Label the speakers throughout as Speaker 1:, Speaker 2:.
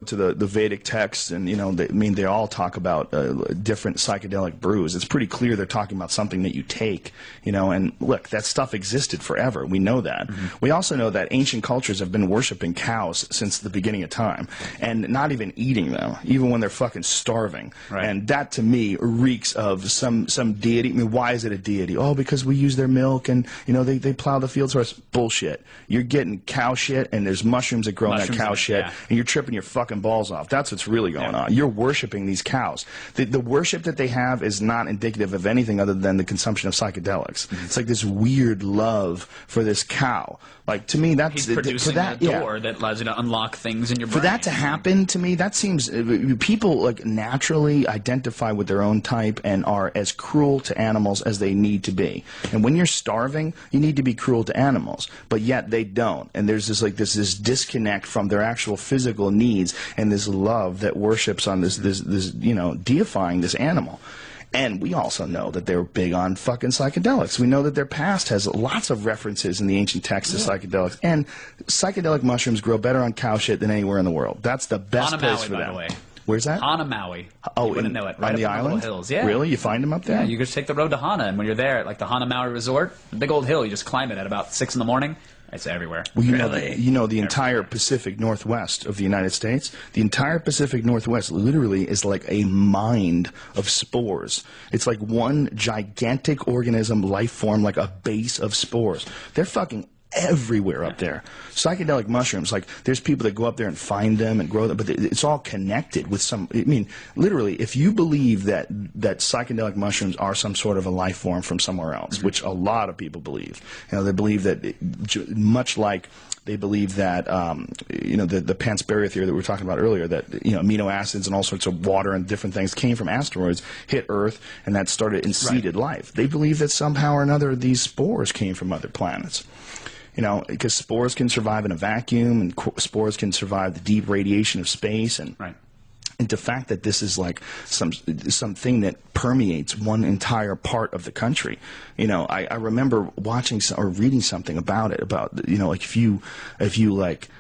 Speaker 1: to the Vedic texts, and they all talk about different psychedelic brews. It's pretty clear they're talking about something that you take, and look, that stuff existed forever. We know that. We also know that ancient cultures have been worshiping cows since the beginning of time, and not even eating them, even when they're fucking starving.
Speaker 2: Right.
Speaker 1: And that to me reeks of some deity. I mean, why is it a deity? Oh, because we use their milk, and they plow the fields for us. Bullshit. You're getting cow shit, and there's mushrooms that grow in that cow shit, and you're tripping your fucking balls off. That's what's really going on. You're worshiping these cows. The worship that they have is not indicative of anything other than the consumption of psychedelics. It's like this weird love for this cow. Like, to me, that's
Speaker 2: he's producing a door that allows you to unlock things in your brain.
Speaker 1: For that to happen, to me, that seems people like naturally identify with their own type and are as cruel to animals as they need to be. And when you're starving, you need to be cruel to animals, but yet they don't. And there's this disconnect from their actual physical needs and this love that worships on this deifying this animal. And we also know that they're big on fucking psychedelics. We know that their past has lots of references in the ancient texts to psychedelics. And psychedelic mushrooms grow better on cow shit than anywhere in the world. That's the best place for them. By the way. Where's that?
Speaker 2: Hana Maui.
Speaker 1: Oh,
Speaker 2: you wouldn't know it. Right
Speaker 1: on the island?
Speaker 2: The hills. Yeah.
Speaker 1: Really? You find them up there?
Speaker 2: Yeah, you just take the road to Hana, and when you're there, like the Hana Maui Resort, the big old hill, you just climb it at about 6 in the morning. It's everywhere.
Speaker 1: Well, the entire Pacific Northwest of the United States, the entire Pacific Northwest literally is like a mind of spores. It's like one gigantic organism, life form, like a base of spores. They're fucking everywhere up there. Psychedelic mushrooms, like, there's people that go up there and find them and grow them, but it's all connected with some, I mean, literally, if you believe that psychedelic mushrooms are some sort of a life form from somewhere else, which a lot of people believe, they believe that, much like they believe that, the Panspermia theory that we were talking about earlier, that, amino acids and all sorts of water and different things came from asteroids, hit Earth, and that started and seeded life. They believe that somehow or another these spores came from other planets. Because spores can survive in a vacuum, and spores can survive the deep radiation of space, and the fact that this is like something that permeates one entire part of the country. I remember watching or reading something about it, like if you like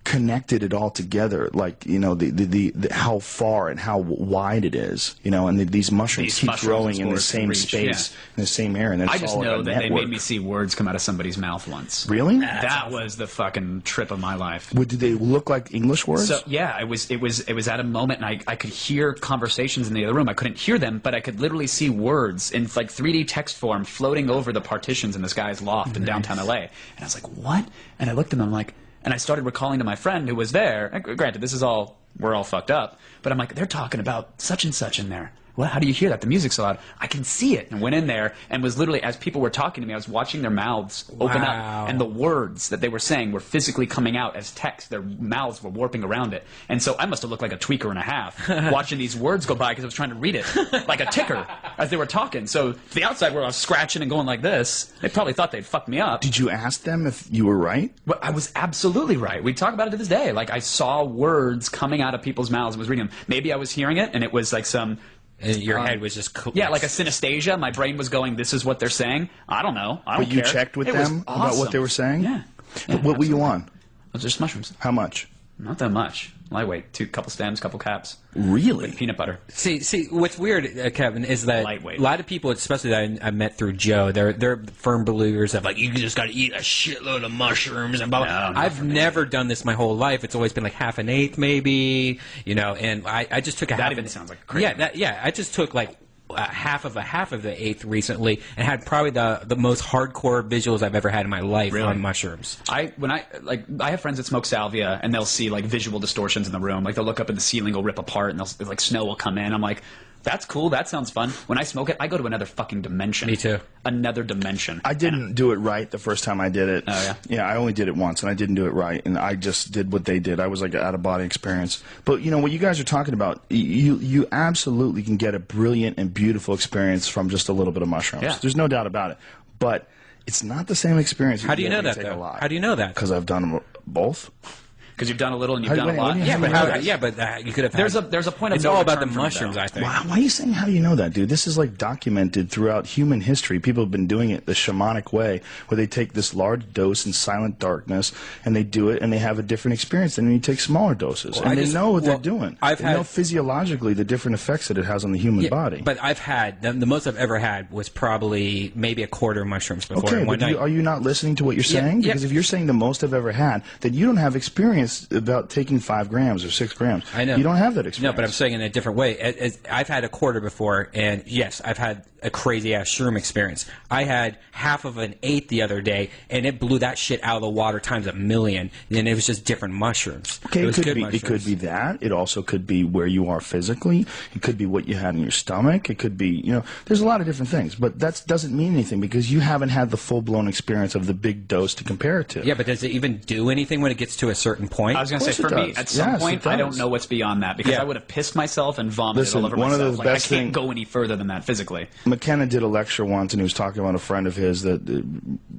Speaker 1: connected it all together, like the how far and how wide it is, and these mushrooms keep growing in the same space, in the same air, and
Speaker 2: I just know that they made me see words come out of somebody's mouth once.
Speaker 1: Really?
Speaker 2: That was the fucking trip of my life.
Speaker 1: Did they look like English words?
Speaker 2: So yeah, it was at a moment, and I could hear conversations in the other room. I couldn't hear them, but I could literally see words in like 3D text form floating over the partitions in this guy's loft in downtown LA. And I was like, what? And I looked at them, I'm like. And I started recalling to my friend who was there, and granted, we're all fucked up, but I'm like, they're talking about such and such in there. Well, how do you hear that? The music's so loud. I can see it. And went in there and was literally, as people were talking to me, I was watching their mouths open up. And the words that they were saying were physically coming out as text. Their mouths were warping around it. And so I must have looked like a tweaker and a half watching these words go by because I was trying to read it like a ticker as they were talking. So the outside where I was scratching and going like this, they probably thought they'd fuck me up.
Speaker 1: Did you ask them if you were right?
Speaker 2: Well, I was absolutely right. We talk about it to this day. Like, I saw words coming out of people's mouths and was reading them. Maybe I was hearing it and it was like some...
Speaker 3: And your head was just...
Speaker 2: Yeah, like a synesthesia. My brain was going, this is what they're saying. I don't know. I don't care.
Speaker 1: But you checked with them about what they were saying?
Speaker 2: Yeah.
Speaker 1: What were you on?
Speaker 2: Just mushrooms.
Speaker 1: How much?
Speaker 2: Not that much. Lightweight. Couple stems, couple caps.
Speaker 1: Really?
Speaker 2: With peanut butter.
Speaker 3: See, what's weird, Kevin, is that
Speaker 2: lightweight.
Speaker 3: A lot of people, especially that I met through Joe, they're firm believers of, like, you just got to eat a shitload of mushrooms and blah, blah. No, I've never done this my whole life. It's always been like half an eighth, maybe, and I just took a half.
Speaker 2: That even sounds like crazy.
Speaker 3: Yeah, I just took like half of the eighth recently, and had probably the most hardcore visuals I've ever had in my life on mushrooms.
Speaker 2: I have friends that smoke salvia, and they'll see like visual distortions in the room. Like, they'll look up and the ceiling will rip apart, and they'll like snow will come in. I'm like, that's cool. That sounds fun. When I smoke it, I go to another fucking dimension.
Speaker 3: Me too.
Speaker 2: Another dimension.
Speaker 1: I didn't do it right the first time I did it.
Speaker 2: Oh, yeah?
Speaker 1: Yeah, I only did it once, and I didn't do it right, and I just did what they did. I was like an out-of-body experience. But, what you guys are talking about, you absolutely can get a brilliant and beautiful experience from just a little bit of mushrooms.
Speaker 2: Yeah.
Speaker 1: There's no doubt about it. But it's not the same experience.
Speaker 3: How do you know that, though? How do you know that?
Speaker 1: Because I've done them both.
Speaker 2: because you've done a little and you've done a lot.
Speaker 3: You could have.
Speaker 2: There's a point of
Speaker 3: it's
Speaker 2: no
Speaker 3: all about the
Speaker 2: return from it,
Speaker 3: mushrooms,
Speaker 2: though.
Speaker 3: I think.
Speaker 1: Why are you saying, how do you know that, dude? This is like documented throughout human history. People have been doing it the shamanic way, where they take this large dose in silent darkness, and they do it, and they have a different experience than when you take smaller doses. And they know what they're doing. They know physiologically the different effects that it has on the human body.
Speaker 3: But I've had, the most I've ever had was probably maybe a quarter of mushrooms before.
Speaker 1: Okay, but are you not listening to what you're saying? Because if you're saying the most I've ever had, then you don't have experience about taking 5 grams or 6 grams.
Speaker 3: I know.
Speaker 1: You don't have that experience.
Speaker 3: No, but I'm saying in a different way. I've had a quarter before, and yes, I've had a crazy-ass shroom experience. I had half of an eighth the other day, and it blew that shit out of the water times a million, and it was just different mushrooms.
Speaker 1: Okay,
Speaker 3: it
Speaker 1: could be that. It also could be where you are physically. It could be what you had in your stomach. It could be, there's a lot of different things, but that doesn't mean anything because you haven't had the full-blown experience of the big dose to compare it to.
Speaker 3: Yeah, but does it even do anything when it gets to a certain point?
Speaker 2: I was going to say, for me, at some point, I don't know what's beyond that because I would have pissed myself and vomited all over myself. I can't go any further than that physically.
Speaker 1: McKenna did a lecture once, and he was talking about a friend of his that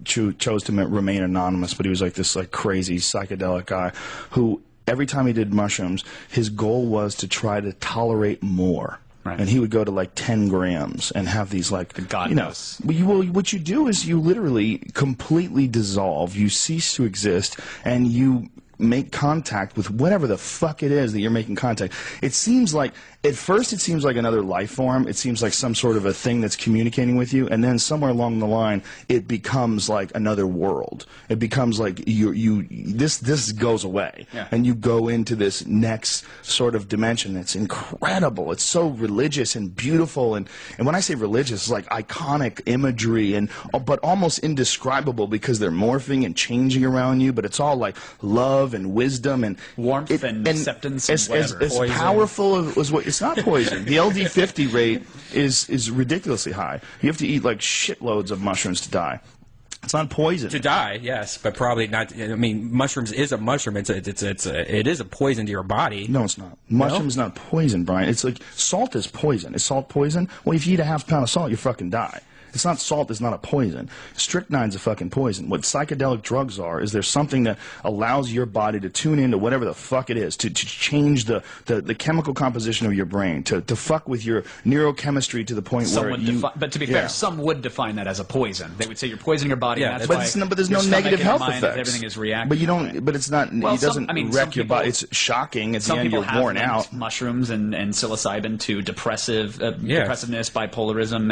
Speaker 1: chose to remain anonymous, but he was like this crazy psychedelic guy who every time he did mushrooms, his goal was to try to tolerate more. Right. And he would go to like 10 grams and have these
Speaker 2: God knows.
Speaker 1: What you do is you literally completely dissolve, you cease to exist, and you make contact with whatever the fuck it is that you're making contact. It seems like, at first it seems like another life form. It seems like some sort of a thing that's communicating with you, and then somewhere along the line, it becomes like another world. It becomes like this goes away, and you go into this next sort of dimension. It's incredible. It's so religious and beautiful, and when I say religious, it's like iconic imagery, but almost indescribable because they're morphing and changing around you, but it's all like love and wisdom and
Speaker 2: warmth and acceptance and whatever.
Speaker 1: As powerful as what. It's not poison. The LD50 rate is ridiculously high. You have to eat like shitloads of mushrooms to die. It's not poison.
Speaker 3: To die, yes, but probably not. I mean, mushrooms is a mushroom. It is a poison to your body.
Speaker 1: No, it's not. Mushroom's not poison, Brian. It's like salt is poison. Is salt poison? Well, if you eat a half pound of salt, you fucking die. It's not salt. It's not a poison. Strychnine's a fucking poison. What psychedelic drugs are is there's something that allows your body to tune into whatever the fuck it is, to change the chemical composition of your brain, to fuck with your neurochemistry to the point where you...
Speaker 2: But to be fair, some would define that as a poison. They would say you're poisoning your body, and that's
Speaker 1: but there's no negative health effects.
Speaker 2: Everything is reactive.
Speaker 1: But you don't... But it's not... Well, it doesn't wreck your body. It's shocking. At the end, you're worn out.
Speaker 2: Mushrooms and psilocybin to depressiveness, bipolarism,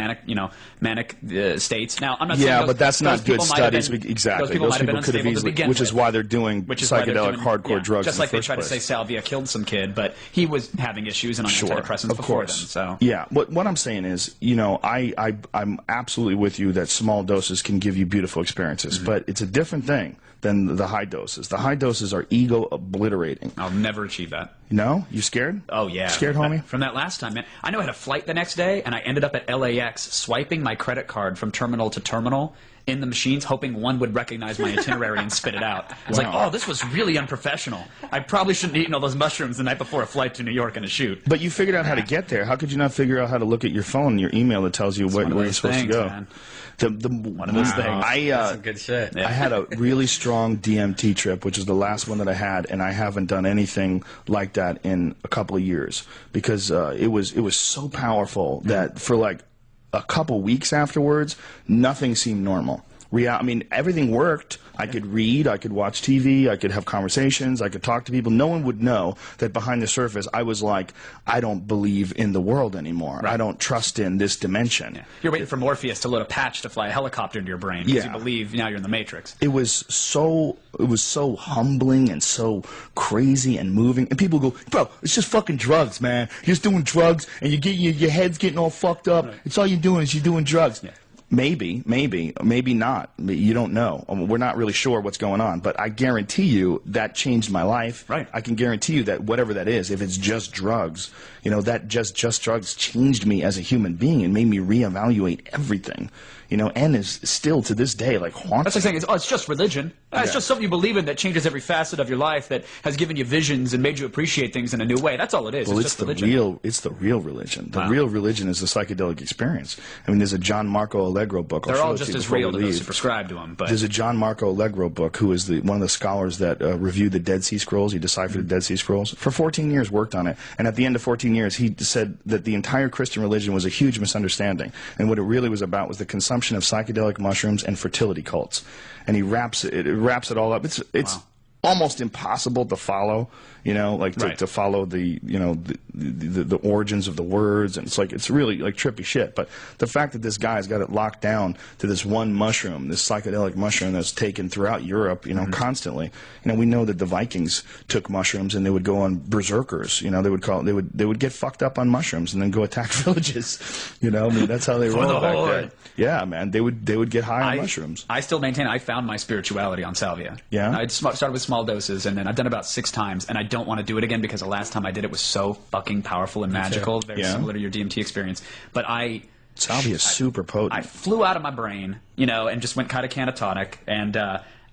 Speaker 2: manic states. Now, I'm not saying
Speaker 1: but that's not good studies. Exactly. Those people could have easily, which is why they're doing psychedelic hardcore drugs.
Speaker 2: Just like they tried to say salvia killed some kid, but he was having issues and on antidepressants before then. So
Speaker 1: yeah, what I'm saying is, I'm absolutely with you that small doses can give you beautiful experiences, but it's a different thing than the high doses. The high doses are ego obliterating.
Speaker 2: I'll never achieve that.
Speaker 1: No? You scared?
Speaker 2: Oh, yeah.
Speaker 1: Scared, homie?
Speaker 2: From that last time, man. I know I had a flight the next day, and I ended up at LAX swiping my credit card from terminal to terminal in the machines, hoping one would recognize my itinerary and spit it out. I was like, oh, this was really unprofessional. I probably shouldn't have eaten all those mushrooms the night before a flight to New York and a shoot.
Speaker 1: But you figured out how to get there. How could you not figure out how to look at your phone, your email that tells you where you're supposed to go?
Speaker 2: Man. One of those things.
Speaker 3: That's some good shit.
Speaker 1: I had a really strong DMT trip, which is the last one that I had, and I haven't done anything like that in a couple of years because it was so powerful that for like a couple weeks afterwards, nothing seemed normal. I mean, everything worked. I could read, I could watch TV, I could have conversations, I could talk to people. No one would know that behind the surface I was like, I don't believe in the world anymore. Right. I don't trust in this dimension.
Speaker 2: Yeah. You're waiting for Morpheus to load a patch to fly a helicopter into your brain because you believe now you're in the Matrix.
Speaker 1: It was so humbling and so crazy and moving. And people go, bro, it's just fucking drugs, man. You're just doing drugs and your head's getting all fucked up. Right. It's all you're doing is you're doing drugs. Yeah. Maybe not. You don't know. We're not really sure what's going on. But I guarantee you that changed my life.
Speaker 2: Right.
Speaker 1: I can guarantee you that whatever that is, if it's just drugs, that just drugs changed me as a human being and made me reevaluate everything. And is still to this day like haunting.
Speaker 2: That's like saying it's just religion. It's just something you believe in that changes every facet of your life, that has given you visions and made you appreciate things in a new way. That's all it is.
Speaker 1: Well,
Speaker 2: it's just religion.
Speaker 1: It's the real religion. The real religion is the psychedelic experience. I mean, there's a John Marco Allegro book.
Speaker 2: They're all just as real to those who prescribe to them. But
Speaker 1: there's a John Marco Allegro book, who is one of the scholars that reviewed the Dead Sea Scrolls. He deciphered the Dead Sea Scrolls. For 14 years, worked on it. And at the end of 14 years, he said that the entire Christian religion was a huge misunderstanding. And what it really was about was the consumption of psychedelic mushrooms and fertility cults. And he wraps it all up. It's almost impossible to follow, like to follow the origins of the words, and it's really like trippy shit. But the fact that this guy's got it locked down to this one mushroom, this psychedelic mushroom that's taken throughout Europe, constantly. We know that the Vikings took mushrooms and they would go on berserkers. They would get fucked up on mushrooms and then go attack villages. I mean, that's how they rolled back then. Yeah, man, they would get high on mushrooms.
Speaker 2: I still maintain I found my spirituality on salvia.
Speaker 1: Yeah,
Speaker 2: I started with small doses, and then I've done it about 6 times, and I don't want to do it again because the last time I did it was so fucking powerful and magical, very similar to your DMT experience. But
Speaker 1: salvia is super potent.
Speaker 2: I flew out of my brain, and just went kind of catatonic, and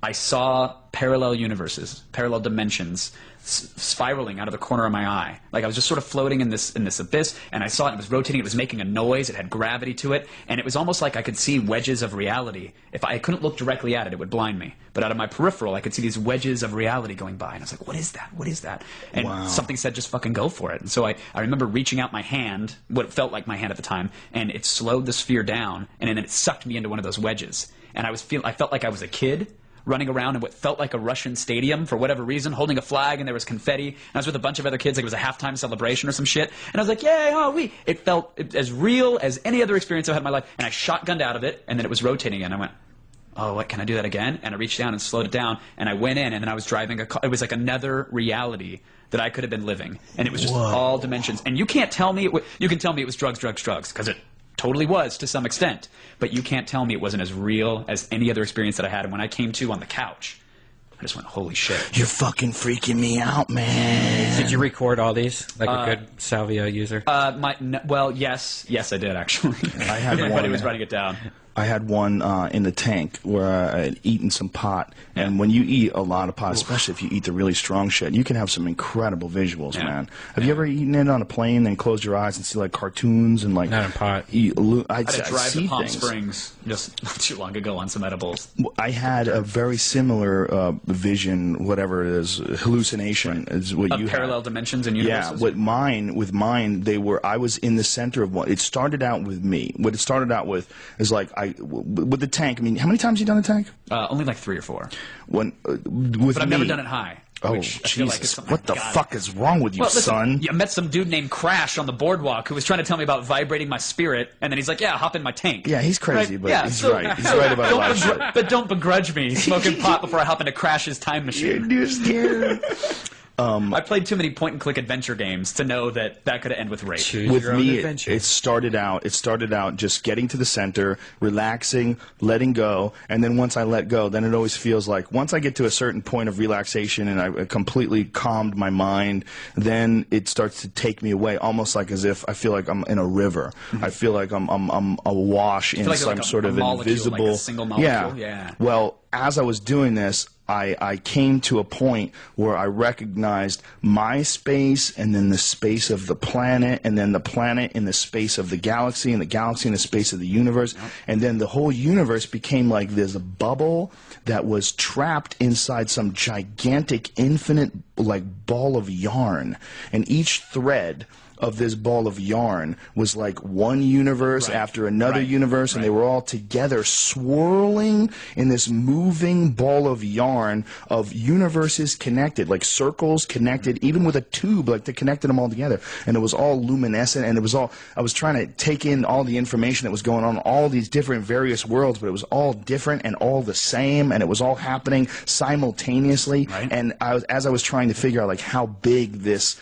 Speaker 2: I saw parallel universes, parallel dimensions spiraling out of the corner of my eye. Like I was just sort of floating in this abyss, and I saw it. It was rotating. It was making a noise. It had gravity to it, and it was almost like I could see wedges of reality. If I couldn't look directly at it, it would blind me. But out of my peripheral, I could see these wedges of reality going by, and I was like, "What is that? What is that?" And something said, "Just fucking go for it." And so I remember reaching out my hand, what felt like my hand at the time, and it slowed the sphere down, and then it sucked me into one of those wedges. And I felt like I was a kid running around in what felt like a Russian stadium for whatever reason, holding a flag, and there was confetti. And I was with a bunch of other kids, like it was a halftime celebration or some shit. And I was like, yay, It felt as real as any other experience I've had in my life. And I shotgunned out of it, and then it was rotating again. I went, oh, what, can I do that again? And I reached down and slowed it down, and I went in, and then I was driving a car. It was like another reality that I could have been living. And it was just all dimensions. And you can't tell me, you can tell me it was drugs, because it totally was to some extent, but you can't tell me it wasn't as real as any other experience that I had. And when I came to on the couch, I just went, holy shit.
Speaker 1: You're fucking freaking me out, man.
Speaker 3: Did you record all these like a good salvia user?
Speaker 2: Well, yes, I did actually.
Speaker 1: I had one.
Speaker 2: Everybody was writing it down.
Speaker 1: I had one in the tank where I had eaten some pot, and when you eat a lot of pot, especially if you eat the really strong shit, you can have some incredible visuals, man. Have you ever eaten it on a plane, then close your eyes and see like cartoons and like
Speaker 3: not in pot?
Speaker 2: I had a drive to Palm Springs just not too long ago on some edibles.
Speaker 1: I had a very similar vision, whatever it is, hallucination is what
Speaker 2: of
Speaker 1: you
Speaker 2: parallel
Speaker 1: had.
Speaker 2: Dimensions and universes.
Speaker 1: Yeah, with mine, I was in the center of one. It started out with me. What it started out with is like with the tank. I mean, how many times have you done the tank?
Speaker 2: Only like 3 or 4.
Speaker 1: But
Speaker 2: I've never done it high.
Speaker 1: Oh, Jesus. What the fuck is wrong with you, son?
Speaker 2: I met some dude named Crash on the boardwalk who was trying to tell me about vibrating my spirit, and then he's like, yeah, hop in my tank.
Speaker 1: Yeah, he's crazy, but he's right. He's right about a lot of shit.
Speaker 2: But don't begrudge me smoking pot before I hop into Crash's time machine.
Speaker 1: You're scared.
Speaker 2: I played too many point-and-click adventure games to know that could end with rape.
Speaker 1: With me, it started out just getting to the center, relaxing, letting go, and then once I let go, then it always feels like once I get to a certain point of relaxation and I completely calmed my mind, then it starts to take me away, almost like as if I feel like I'm in a river. I feel like I'm awash in some sort of invisible,
Speaker 2: like a single molecule.
Speaker 1: Yeah. Well, as I was doing this, I came to a point where I recognized my space and then the space of the planet and then the planet in the space of the galaxy and the galaxy in the space of the universe. And then the whole universe became like this bubble that was trapped inside some gigantic infinite like ball of yarn. And each thread of this ball of yarn was like one universe after another universe, and they were all together swirling in this moving ball of yarn of universes connected, like circles connected, even with a tube, like they connected them all together. And it was all luminescent, and it was all, I was trying to take in all the information that was going on, all these different various worlds, but it was all different and all the same, and it was all happening simultaneously. And as I was trying trying to figure out like how big this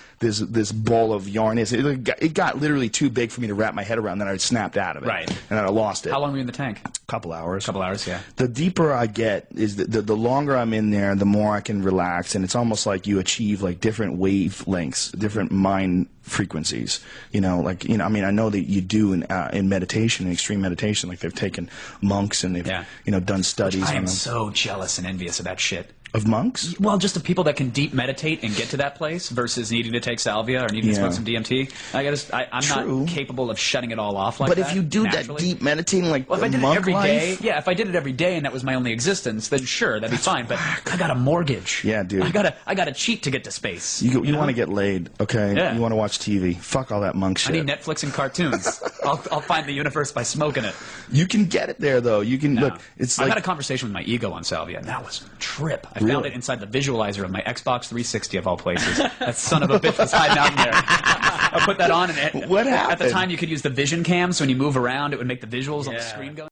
Speaker 1: ball of yarn is. It got literally too big for me to wrap my head around. Then I snapped out of it,
Speaker 2: right?
Speaker 1: And then I lost it.
Speaker 2: How long were you in the tank?
Speaker 1: Couple hours.
Speaker 2: Couple hours, yeah.
Speaker 1: The deeper I get is the longer I'm in there, the more I can relax, and it's almost like you achieve like different wavelengths, different mind frequencies. You know, like I mean, I know that you do in meditation, in extreme meditation, like they've taken monks and they've done studies.
Speaker 2: I am so jealous and envious of that shit.
Speaker 1: Of monks?
Speaker 2: Well, just of people that can deep meditate and get to that place versus needing to take salvia or needing to smoke some DMT. I'm not capable of shutting it all off like that.
Speaker 1: But if you do that deep meditating, like
Speaker 2: if I did
Speaker 1: monk
Speaker 2: it every
Speaker 1: life,
Speaker 2: day, if I did it every day and that was my only existence, then sure, that'd be fine. But I got a mortgage.
Speaker 1: Yeah, dude.
Speaker 2: I gotta cheat to get to space.
Speaker 1: You want to get laid, okay?
Speaker 2: Yeah.
Speaker 1: You want to watch TV. Fuck all that monk shit.
Speaker 2: I need Netflix and cartoons. I'll find the universe by smoking it.
Speaker 1: You can get it there, though. You can look. It's like
Speaker 2: I had a conversation with my ego on salvia, and that was a trip. I found it inside the visualizer of my Xbox 360 of all places. That son of a bitch was hiding out in there. I put that on, and
Speaker 1: what happened?
Speaker 2: At the time, you could use the vision cam, so when you move around, it would make the visuals on the screen go.